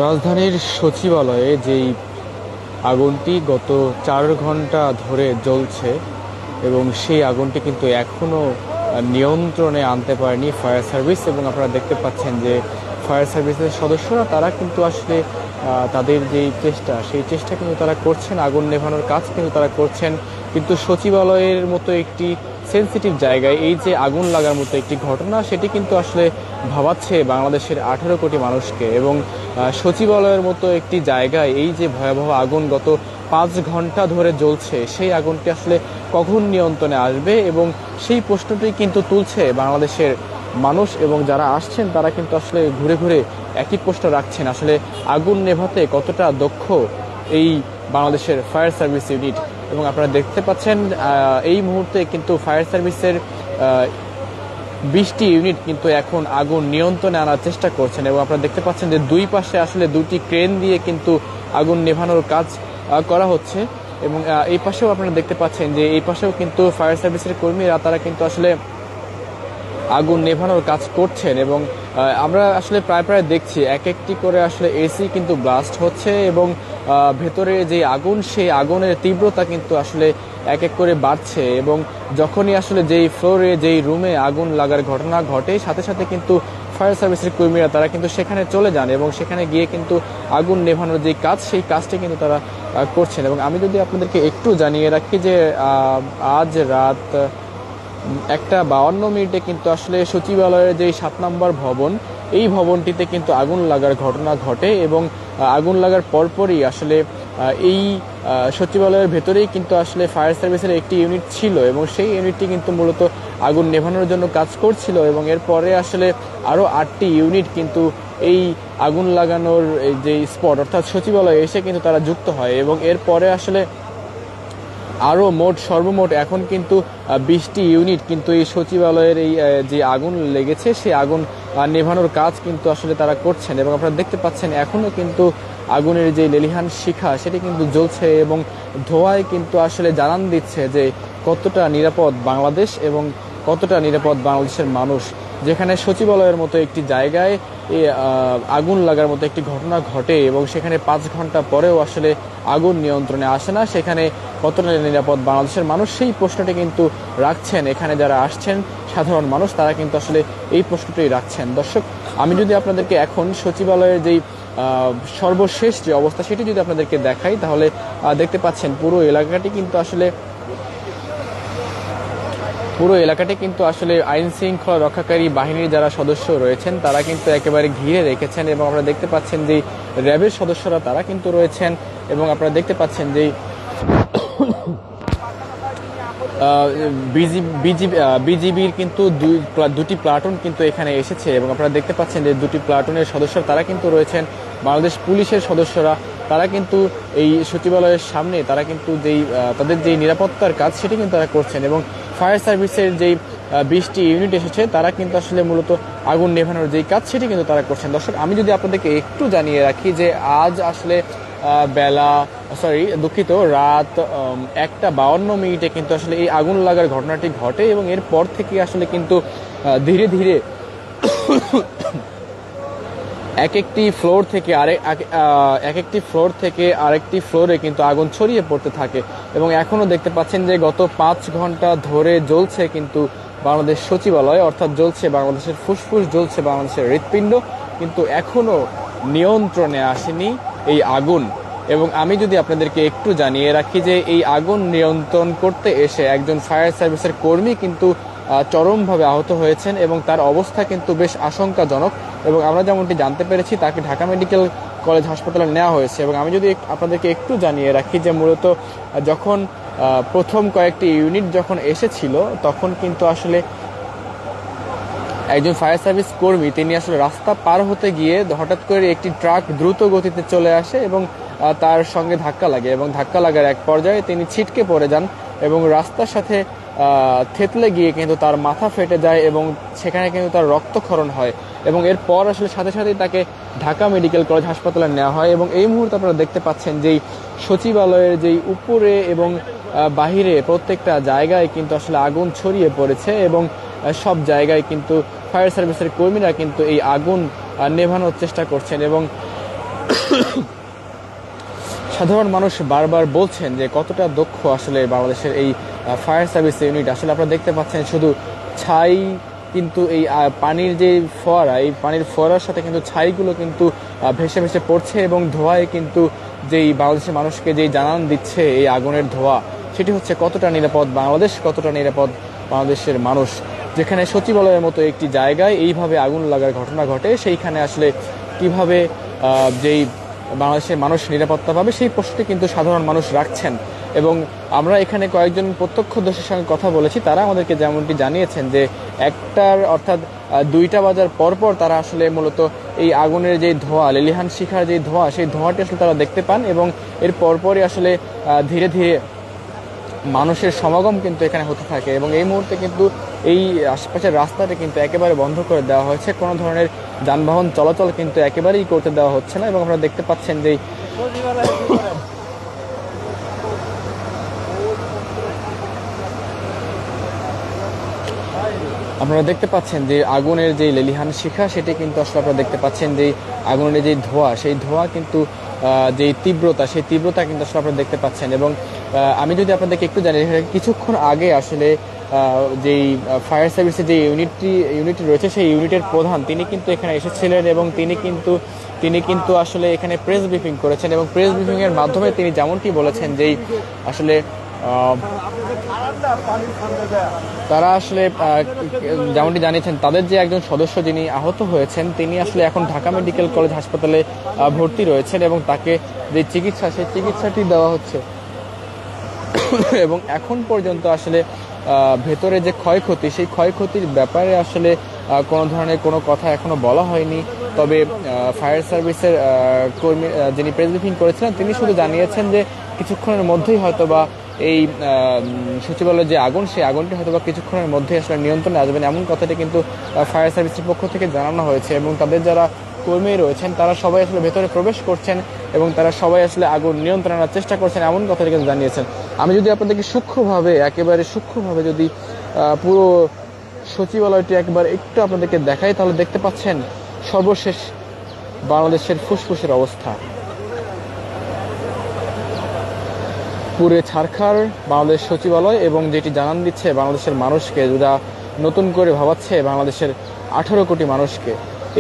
রাজধানীর সচিবালয়ে যেই আগুনটি গত 4 ঘন্টা ধরে জ্বলছে এবং সেই আগুনটি কিন্তু এখনও নিয়ন্ত্রণে আনতে পারেনি ফায়ার সার্ভিস। এবং আপনারা দেখতে পাচ্ছেন যে ফায়ার সার্ভিসের সদস্যরা তারা কিন্তু আসলে তাদের যেই চেষ্টা সেই চেষ্টা কিন্তু তারা করছেন, আগুন নেভানোর কাজ কিন্তু তারা করছেন। কিন্তু সচিবালয়ের মতো একটি সেন্সিটিভ জায়গায় এই যে আগুন লাগার মতো একটি ঘটনা, সেটি কিন্তু আসলে ভাবাচ্ছে বাংলাদেশের 18 কোটি মানুষকে। এবং সচিবালয়ের মতো একটি জায়গায় এই যে ভয়াবহ আগুন গত 5 ঘন্টা ধরে জ্বলছে, সেই আগুনটি আসলে কখন নিয়ন্ত্রণে আসবে, এবং সেই প্রশ্নটি কিন্তু তুলছে বাংলাদেশের মানুষ। এবং যারা আসছেন তারা কিন্তু আসলে ঘুরে ঘুরে একই প্রশ্ন রাখছেন, আসলে আগুন নেভাতে কতটা দক্ষ এই বাংলাদেশের ফায়ার সার্ভিস ইউনিট। এবং আপনারা দেখতে পাচ্ছেন এই মুহূর্তে কিন্তু ফায়ার সার্ভিসের 20টি ইউনিট কিন্তু এখন আগুন নিয়ন্ত্রণে আনার চেষ্টা করছেন। এবং আপনারা দেখতে পাচ্ছেন যে দুই পাশে আসলে দুটি ক্রেন দিয়ে কিন্তু আগুন নেভানোর কাজ করা হচ্ছে। এবং এই পাশেও আপনারা দেখতে পাচ্ছেন যে এই পাশেও কিন্তু ফায়ার সার্ভিসের কর্মীরা তারা কিন্তু আসলে আগুন নেভানোর কাজ করছেন। এবং আমরা আসলে প্রায় প্রায় দেখছি এক একটি করে আসলে এসি কিন্তু ব্লাস্ট হচ্ছে, এবং ভেতরে যে আগুন সেই আগুনের তীব্রতা কিন্তু আসলে এক এক করে বাড়ছে। এবং যখনই আসলে যেই ফ্লোরে যেই রুমে আগুন লাগার ঘটনা ঘটে, সাথে সাথে কিন্তু ফায়ার সার্ভিসের কর্মীরা তারা কিন্তু সেখানে চলে যান এবং সেখানে গিয়ে কিন্তু আগুন নেভানোর যে কাজ সেই কাজটি কিন্তু তারা করছেন। এবং আমি যদি আপনাদেরকে একটু জানিয়ে রাখি যে আজ রাত 1:52 কিন্তু আসলে সচিবালয়ের যে 7 নম্বর ভবন, এই ভবনটিতে কিন্তু আগুন লাগার ঘটনা ঘটে। এবং আগুন লাগার পরপরই আসলে এই সচিবালয়ের ভেতরেই কিন্তু আসলে ফায়ার সার্ভিসের একটি ইউনিট ছিল, এবং সেই ইউনিটটি কিন্তু মূলত আগুন নেভানোর জন্য কাজ করছিল। এবং এরপরে আসলে আরও 8টি ইউনিট কিন্তু এই আগুন লাগানোর যে স্পট অর্থাৎ সচিবালয়ে এসে কিন্তু তারা যুক্ত হয়। এবং এরপরে আসলে আরও সর্বমোট এখন কিন্তু 20টি ইউনিট কিন্তু এই সচিবালয়ের এই যে আগুন লেগেছে সেই আগুন নেভানোর কাজ কিন্তু আসলে তারা করছেন। এবং আপনারা দেখতে পাচ্ছেন এখনও কিন্তু আগুনের যে লেলিহান শিখা সেটি কিন্তু জ্বলছে, এবং ধোঁয়ায় কিন্তু আসলে জানান দিচ্ছে যে কতটা নিরাপদ বাংলাদেশ এবং কতটা নিরাপদ বাংলাদেশের মানুষ। যেখানে সচিবালয়ের মতো একটি জায়গায় আগুন লাগার মতো একটি ঘটনা ঘটে এবং সেখানে 5 ঘন্টা পরেও আসলে আগুন নিয়ন্ত্রণে আসে না, সেখানে কতটা নিরাপদ বাংলাদেশের মানুষ সেই প্রশ্নটি কিন্তু রাখছেন এখানে যারা আসছেন সাধারণ মানুষ, তারা কিন্তু আসলে এই প্রশ্নটি রাখছেন। দর্শক, আমি যদি আপনাদেরকে এখন সচিবালয়ের যেই সর্বশেষ যে অবস্থা সেটি যদি আপনাদেরকে দেখাই, তাহলে দেখতে পাচ্ছেন পুরো এলাকাটি কিন্তু আসলে আইন শৃঙ্খলা রক্ষাকারী বাহিনীর যারা সদস্য রয়েছেন তারা কিন্তু একেবারে ঘিরে রেখেছেন। এবং আপনারা দেখতে পাচ্ছেন যে র্যাবের সদস্যরা তারা কিন্তু রয়েছেন। এবং আপনারা দেখতে পাচ্ছেন যে বিজিবির কিন্তু দুটি প্লাটুন কিন্তু এখানে এসেছে। এবং আপনারা দেখতে পাচ্ছেন যে দুটি প্লাটুনের সদস্য তারা কিন্তু রয়েছেন। বাংলাদেশ পুলিশের সদস্যরা তারা কিন্তু এই সচিবালয়ের সামনে তারা কিন্তু তাদের যে নিরাপত্তার কাজ সেটি কিন্তু তারা করছেন। এবং ফায়ার সার্ভিসের যেই 20টি ইউনিট এসেছে তারা কিন্তু আসলে মূলত আগুন নেভানোর যেই কাজ সেটি কিন্তু তারা করছেন। দর্শক, আমি যদি আপনাদেরকে একটু জানিয়ে রাখি যে আজ আসলে রাত 1:52 কিন্তু আসলে এই আগুন লাগার ঘটনাটি ঘটে। এবং এরপর থেকে আসলে কিন্তু ধীরে ধীরে এক একটি ফ্লোর থেকে আরেকটি ফ্লোরে কিন্তু আগুন ছড়িয়ে পড়তে থাকে। এবং এখনো দেখতে পাচ্ছেন যে গত 5 ঘন্টা ধরে জ্বলছে কিন্তু বাংলাদেশ সচিবালয়, অর্থাৎ জ্বলছে বাংলাদেশের ফুসফুস, জ্বলছে বাংলাদেশের হৃৎপিণ্ড, কিন্তু এখনো নিয়ন্ত্রণে আসেনি এই আগুন। এবং আমি যদি আপনাদেরকে একটু জানিয়ে রাখি যে এই আগুন নিয়ন্ত্রণ করতে এসে একজন ফায়ার সার্ভিসের কর্মী কিন্তু চরমভাবে আহত হয়েছেন এবং তার অবস্থা কিন্তু বেশ আশঙ্কাজনক। এবং আমরা যেমনটি জানতে পেরেছি তাকে ঢাকা মেডিকেল কলেজ হাসপাতালে নেওয়া হয়েছে। এবং আমি যদি আপনাদেরকে একটু জানিয়ে রাখি যে মূলত যখন প্রথম কয়েকটি ইউনিট যখন এসেছিল তখন কিন্তু আসলে একজন ফায়ার সার্ভিস কর্মী তিনি আসলে রাস্তা পার হতে গিয়ে হঠাৎ করে একটি ট্রাক দ্রুত গতিতে চলে আসে এবং তার সঙ্গে ধাক্কা লাগে। এবং ধাক্কা লাগার এক পর্যায়ে তিনি ছিটকে পড়ে যান এবং রাস্তার সাথে থেতলে গিয়ে কিন্তু তার মাথা ফেটে যায় এবং সেখানে কিন্তু তার রক্তক্ষরণ হয়। এবং এরপর আসলে সাথে সাথেই তাকে ঢাকা মেডিকেল কলেজ হাসপাতালে নেওয়া হয়। এবং এই মুহূর্তে আপনারা দেখতে পাচ্ছেন যেই সচিবালয়ের যেই উপরে এবং বাহিরে প্রত্যেকটা জায়গায় কিন্তু আসলে আগুন ছড়িয়ে পড়েছে এবং সব জায়গায় কিন্তু ফায়ার সার্ভিসের কর্মীরা কিন্তু এই আগুন নেভানোর চেষ্টা করছেন। এবং সাধারণ মানুষ বারবার বলছেন যে কতটা দক্ষ আসলে বাংলাদেশের এই ফায়ার সার্ভিস ইউনিট। আসলে আপনারা দেখতে পাচ্ছেন শুধু ছাই, কিন্তু এই পানির যে ফোয়ারা, এই পানির ফোয়ারার সাথে কিন্তু ছাইগুলো কিন্তু ভেসে ভেসে পড়ছে এবং ধোঁয়ায় কিন্তু যেই বাংলাদেশের মানুষকে যেই জানান দিচ্ছে এই আগুনের ধোঁয়া, সেটি হচ্ছে কতটা নিরাপদ বাংলাদেশ, কতটা নিরাপদ বাংলাদেশের মানুষ। যেখানে সচিবালয়ের মতো একটি জায়গায় এইভাবে আগুন লাগার ঘটনা ঘটে, সেইখানে আসলে কিভাবে যেই বাংলাদেশের মানুষ নিরাপত্তা পাবে, সেই প্রশ্নটি কিন্তু সাধারণ মানুষ রাখছেন। এবং আমরা এখানে কয়েকজন প্রত্যক্ষদর্শীর সঙ্গে কথা বলেছি, তারা আমাদেরকে যেমনটি জানিয়েছেন যে একটার অর্থাৎ 2টা বাজার পরপর তারা আসলে মূলত এই আগুনের যে ধোঁয়া, লেলিহান শিখার যে ধোঁয়া, সেই ধোঁয়াটি আসলে তারা দেখতে পান এবং এর পরপরই আসলে ধীরে ধীরে মানুষের সমাগম কিন্তু এখানে হতে থাকে। এবং এই মুহূর্তে কিন্তু এই আশপাশের রাস্তাটা কিন্তু একেবারে বন্ধ করে দেওয়া হয়েছে, কোনো ধরনের যানবাহন চলাচল কিন্তু একেবারেই করতে দেওয়া হচ্ছে না। এবং আপনারা দেখতে পাচ্ছেন যে আগুনের যে লেলিহান শিখা, সেটি কিন্তু আসলে আপনারা দেখতে পাচ্ছেন যে আগুনের যে ধোঁয়া, সেই ধোঁয়া কিন্তু যেই তীব্রতা, সেই তীব্রতা কিন্তু আসলে আপনারা দেখতে পাচ্ছেন। এবং আমি যদি আপনাদেরকে একটু জানি, কিছুক্ষণ আগে আসলে যেই ফায়ার সার্ভিসের যে ইউনিট রয়েছে, সেই ইউনিটের প্রধান তিনি কিন্তু এখানে এসেছিলেন এবং তিনি কিন্তু আসলে এখানে প্রেস ব্রিফিং করেছেন। এবং প্রেস ব্রিফিং এর মাধ্যমে তিনি যেমনটি বলেছেন যেই আসলে তারা আসলে যেমনটি জানিয়েছেন, তাদের যে একজন সদস্য যিনি আহত হয়েছেন, তিনি আসলে এখন ঢাকা মেডিকেল কলেজ হাসপাতালে ভর্তি রয়েছেন এবং তাকে যে চিকিৎসা, সেই চিকিৎসাটি দেওয়া হচ্ছে। এবং এখন পর্যন্ত আসলে ভেতরে যে ক্ষয়ক্ষতি, সেই ক্ষয়ক্ষতির ব্যাপারে আসলে কোনো ধরনের কোনো কথা এখনো বলা হয়নি। তবে ফায়ার সার্ভিসের কর্মী যিনি প্রেস ব্রিফিং করেছিলেন, তিনি শুধু জানিয়েছেন যে কিছুক্ষণের মধ্যেই হয়তোবা এই সচিবালয়ের যে আগুন, সেই আগুনটি হয়তোবা কিছুক্ষণের মধ্যেই আসলে নিয়ন্ত্রণে আসবেন, এমন কথাটি কিন্তু ফায়ার সার্ভিসের পক্ষ থেকে জানানো হয়েছে। এবং তাদের যারা কর্মী রয়েছেন, তারা সবাই আসলে ভেতরে প্রবেশ করছেন এবং তারা সবাই আসলে আগুন নিয়ন্ত্রণ আনার চেষ্টা করছেন, এমন কথাটি কিন্তু জানিয়েছেন। আমি যদি আপনাদেরকে একেবারে সূক্ষ্মভাবে যদি পুরো সচিবালয়টি একবার একটু আপনাদেরকে দেখাই, তাহলে দেখতে পাচ্ছেন সর্বশেষ বাংলাদেশের ফুসফুসের অবস্থা। পুরে ছারখার বাংলাদেশ সচিবালয়, এবং যেটি জানান দিচ্ছে বাংলাদেশের মানুষকে, যেটা নতুন করে ভাবাচ্ছে বাংলাদেশের 18 কোটি মানুষকে।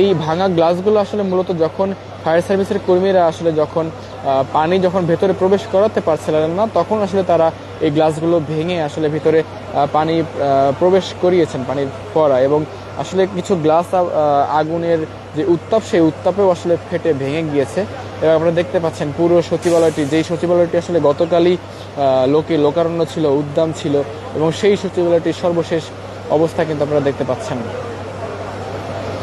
এই ভাঙা গ্লাসগুলো আসলে মূলত যখন ফায়ার সার্ভিসের কর্মীরা আসলে পানি যখন ভেতরে প্রবেশ করাতে পারছিলেন না, তখন আসলে তারা এই গ্লাসগুলো ভেঙে আসলে ভিতরে পানি প্রবেশ করিয়েছেন, পানির ফোয়ারা। এবং আসলে কিছু গ্লাস আগুনের যে উত্তাপ, সেই উত্তাপেও আসলে ফেটে ভেঙে গিয়েছে। এবং আপনারা দেখতে পাচ্ছেন পুরো সচিবালয়টি আসলে গতকালই লোকারণ্য ছিল, উদ্যাম ছিল, এবং সেই সচিবালয়টির সর্বশেষ অবস্থা কিন্তু আপনারা দেখতে পাচ্ছেন।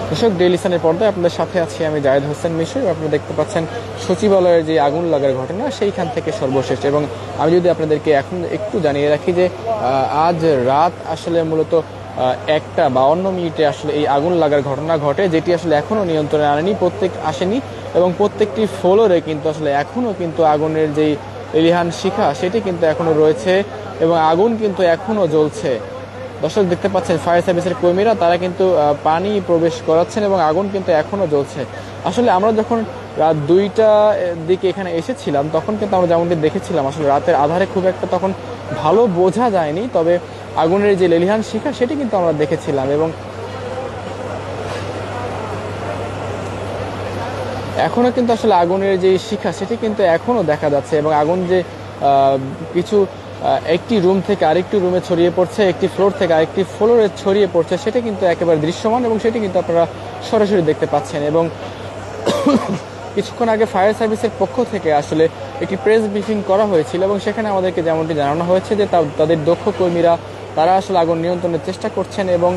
দর্শক, ডেইলি সানের পর্দায় আপনাদের সাথে আছি আমি জায়েদ হোসেন মিশু। আপনারা দেখতে পাচ্ছেন সচিবালয়ের যে আগুন লাগার ঘটনা, সেইখান থেকে সর্বশেষ। এবং আমি যদি আপনাদেরকে এখন একটু জানিয়ে রাখি যে আজ রাত আসলে মূলত 1:52 আসলে এই আগুন লাগার ঘটনা ঘটে, যেটি আসলে এখনো নিয়ন্ত্রণে আসেনি। এবং প্রত্যেকটি ফ্লোরে কিন্তু আসলে এখনো কিন্তু আগুনের যেই লেলিহান শিখা, সেটি কিন্তু এখনো রয়েছে এবং আগুন কিন্তু এখনো জ্বলছে। দর্শক, দেখতে পাচ্ছেন ফায়ার সার্ভিসের কর্মীরা তারা কিন্তু পানি প্রবেশ করাচ্ছেন এবং আগুন কিন্তু এখনো জ্বলছে। আসলে আমরা যখন রাত 2টার দিকে এখানে এসেছিলাম, তখন কিন্তু আমরা যেমনটি দেখেছিলাম, আসলে রাতের আধারে খুব একটা তখন ভালো বোঝা যায়নি, তবে আগুনের যে লেলিহান শিখা, সেটি কিন্তু আমরা দেখেছিলাম। এবং এখনো কিন্তু আসলে আগুনের যে শিখা, সেটি কিন্তু এখনো দেখা যাচ্ছে। এবং আগুন যে একটি রুম থেকে আরেকটি রুমে ছড়িয়ে পড়ছে, একটি ফ্লোর থেকে আরেকটি ফ্লোরে ছড়িয়ে পড়ছে, সেটা কিন্তু একেবারে দৃশ্যমান এবং সেটি কিন্তু আপনারা সরাসরি দেখতে পাচ্ছেন। এবং কিছুক্ষণ আগে ফায়ার সার্ভিসের পক্ষ থেকে আসলে একটি প্রেস ব্রিফিং করা হয়েছিল এবং সেখানে আমাদেরকে যেমনটি জানানো হয়েছে যে তাদের দক্ষ কর্মীরা তারা আসলে আগুন নিয়ন্ত্রণের চেষ্টা করছেন এবং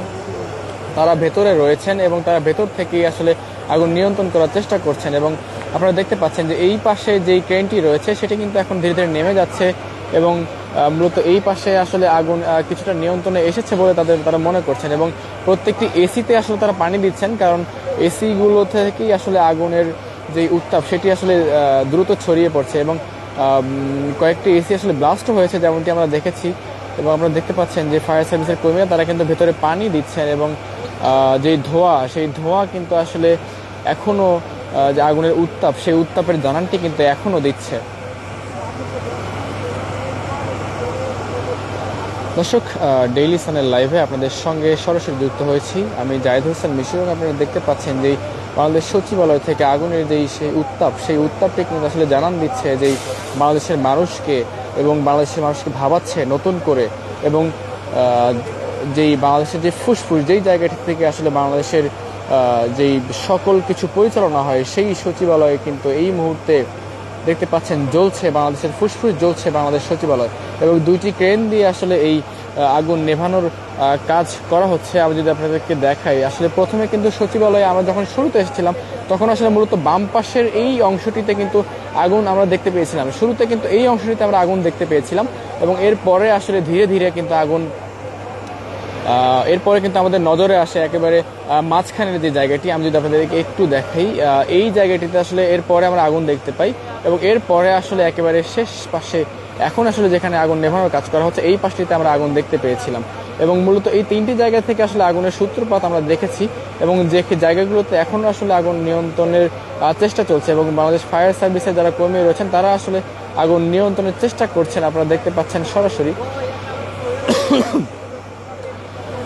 তারা ভেতরে রয়েছেন এবং তারা ভেতর থেকেই আসলে আগুন নিয়ন্ত্রণ করার চেষ্টা করছেন। এবং আপনারা দেখতে পাচ্ছেন যে এই পাশে যেই ক্রেনটি রয়েছে, সেটি কিন্তু এখন ধীরে ধীরে নেমে যাচ্ছে এবং মূলত এই পাশে আসলে আগুন কিছুটা নিয়ন্ত্রণে এসেছে বলে তারা মনে করছেন। এবং প্রত্যেকটি এসিতে আসলে তারা পানি দিচ্ছেন, কারণ এসিগুলো থেকেই আসলে আগুনের যে উত্তাপ, সেটি আসলে দ্রুত ছড়িয়ে পড়ছে এবং কয়েকটি এসি আসলে ব্লাস্ট হয়েছে, যেমনটি আমরা দেখেছি। এবং আপনারা দেখতে পাচ্ছেন যে ফায়ার সার্ভিসের কর্মীরা তারা কিন্তু ভেতরে পানি দিচ্ছেন এবং যেই ধোঁয়া, সেই ধোঁয়া কিন্তু আসলে এখনো যে আগুনের উত্তাপ, সেই উত্তাপের জানানটি কিন্তু এখনও দিচ্ছে। দর্শক, ডেইলি সানের লাইভে আপনাদের সঙ্গে সরাসরি যুক্ত হয়েছি আমি জাহিদ হোসেন মিশু। আপনারা দেখতে পাচ্ছেন যে বাংলাদেশ সচিবালয় থেকে আগুনের সেই উত্তাপ, সেই উত্তাপটি কিন্তু আসলে জানান দিচ্ছে যে বাংলাদেশের মানুষকে এবং বাংলাদেশের মানুষকে ভাবাচ্ছে নতুন করে। এবং যেই বাংলাদেশের যে ফুসফুস, যেই জায়গাটি থেকে আসলে বাংলাদেশের যেই সকল কিছু পরিচালনা হয়, সেই সচিবালয়ে কিন্তু এই মুহূর্তে দেখতে পাচ্ছেন জ্বলছে, বাংলাদেশের ফুসফুস জ্বলছে বাংলাদেশ সচিবালয়। এবং 2টি ক্রেন দিয়ে আসলে এই আগুন নেভানোর কাজ করা হচ্ছে। আমি যদি আপনাদেরকে দেখাই, আসলে প্রথমে কিন্তু সচিবালয়ে আমরা যখন শুরুতে এসেছিলাম তখন আসলে মূলত বাম পাশের এই অংশটিতে কিন্তু আগুন আমরা দেখতে পেয়েছিলাম। শুরুতে কিন্তু এই অংশটিতে আমরা আগুন দেখতে পেয়েছিলাম এবং এরপরে আসলে ধীরে ধীরে কিন্তু এরপরে কিন্তু আমাদের নজরে আসে একেবারে মাঝখানের যে জায়গাটি। আমি যদি আপনাদেরকে একটু দেখাই, এই জায়গাটিতে আসলে এরপরে আমরা আগুন দেখতে পাই এবং এরপরে আসলে একেবারে শেষ পাশে এখন আসলে যেখানে আগুন নেভানোর কাজ করা হচ্ছে এই পাশটিতে আমরা আগুন দেখতে পেয়েছিলাম। এবং মূলত এই 3টি জায়গা থেকে আসলে আগুনের সূত্রপাত আমরা দেখেছি এবং যে জায়গাগুলোতে এখনও আসলে আগুন নিয়ন্ত্রণের চেষ্টা চলছে এবং বাংলাদেশ ফায়ার সার্ভিসের যারা কর্মী রয়েছেন তারা আসলে আগুন নিয়ন্ত্রণের চেষ্টা করছেন। আপনারা দেখতে পাচ্ছেন সরাসরি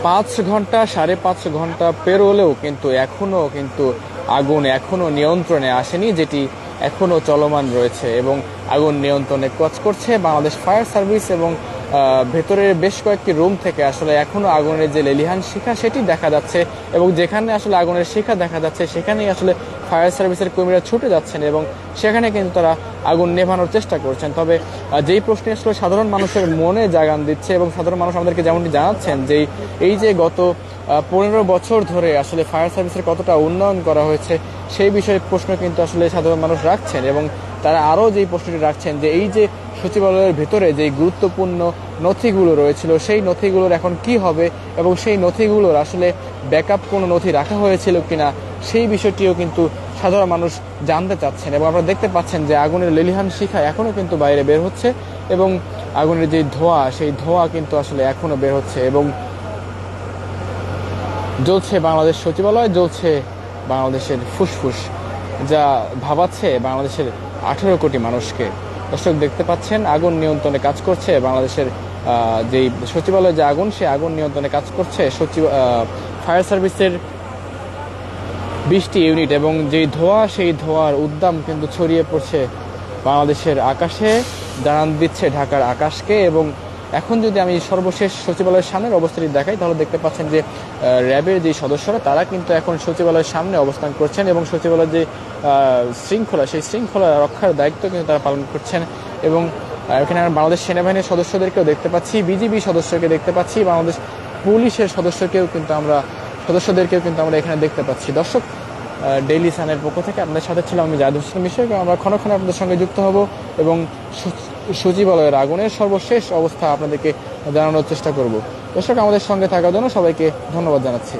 5 ঘন্টা 5.5 ঘন্টা পেরোলেও কিন্তু আগুন এখনো নিয়ন্ত্রণে আসেনি, যেটি এখনো চলমান রয়েছে এবং আগুন নিয়ন্ত্রণে কাজ করছে বাংলাদেশ ফায়ার সার্ভিস। এবং ভেতরের বেশ কয়েকটি রুম থেকে আসলে এখনো আগুনের যে লেলিহান শিখা সেটি দেখা যাচ্ছে এবং যেখানে আসলে আগুনের শিখা দেখা যাচ্ছে সেখানেই আসলে ফায়ার সার্ভিসের কর্মীরা ছুটে যাচ্ছেন এবং সেখানে কিন্তু তারা আগুন নেভানোর চেষ্টা করছেন। তবে যেই প্রশ্নে আসলে সাধারণ মানুষের মনে জাগান দিচ্ছে এবং সাধারণ মানুষ আমাদেরকে যেমনটি জানাচ্ছেন যে এই যে গত 15 বছর ধরে আসলে ফায়ার সার্ভিসের কতটা উন্নয়ন করা হয়েছে সেই বিষয়ে প্রশ্ন কিন্তু আসলে সাধারণ মানুষ রাখছেন এবং তারা আরও যেই প্রশ্নটি রাখছেন যে এই যে সচিবালয়ের ভেতরে যেই গুরুত্বপূর্ণ নথিগুলো রয়েছিল সেই নথিগুলোর এখন কি হবে এবং সেই নথিগুলোর আসলে ব্যাকআপ কোনো নথি রাখা হয়েছিল কিনা সেই বিষয়টিও কিন্তু সাধারণ মানুষ জানতে চাচ্ছেন। এবং আপনারা দেখতে পাচ্ছেন যে আগুনের লেলিহান শিখা এখনও কিন্তু বাইরে বের হচ্ছে এবং আগুনের যে ধোঁয়া সেই ধোঁয়া কিন্তু আসলে এখনও বের হচ্ছে এবং জ্বলছে বাংলাদেশ সচিবালয়, জ্বলছে বাংলাদেশের ফুসফুস, যা ভাবাচ্ছে বাংলাদেশের 18 কোটি মানুষকে। দর্শক দেখতে পাচ্ছেন আগুন নিয়ন্ত্রণে কাজ করছে বাংলাদেশের যেই সচিবালয়ে যে আগুন, সে আগুন নিয়ন্ত্রণে কাজ করছে ফায়ার সার্ভিসের 20টি ইউনিট এবং যেই ধোঁয়া সেই ধোঁয়ার উদ্দাম কিন্তু ছড়িয়ে পড়ছে বাংলাদেশের আকাশে, জানান দিচ্ছে ঢাকার আকাশকে। এবং এখন যদি আমি সর্বশেষ সচিবালয়ের সামনের অবস্থাটি দেখাই তাহলে দেখতে পাচ্ছেন যে র্যাবের যে সদস্যরা তারা কিন্তু এখন সচিবালয়ের সামনে অবস্থান করছেন এবং সচিবালয়ের যে শৃঙ্খলা সেই শৃঙ্খলা রক্ষার দায়িত্ব কিন্তু তারা পালন করছেন। এবং এখানে বাংলাদেশ সেনাবাহিনীর সদস্যদেরকেও দেখতে পাচ্ছি, বিজিবি সদস্যকে দেখতে পাচ্ছি, বাংলাদেশ পুলিশের সদস্যদেরকেও কিন্তু আমরা এখানে দেখতে পাচ্ছি। দর্শক, ডেইলি সানের পক্ষ থেকে আপনাদের সাথে ছিলাম আমি জাহিদ হোসেন মিশু। আমরা ক্ষণে আপনাদের সঙ্গে যুক্ত হব এবং সচিবালয়ের আগুনের সর্বশেষ অবস্থা আপনাদেরকে জানানোর চেষ্টা করব। দর্শক, আমাদের সঙ্গে থাকার জন্য সবাইকে ধন্যবাদ জানাচ্ছি।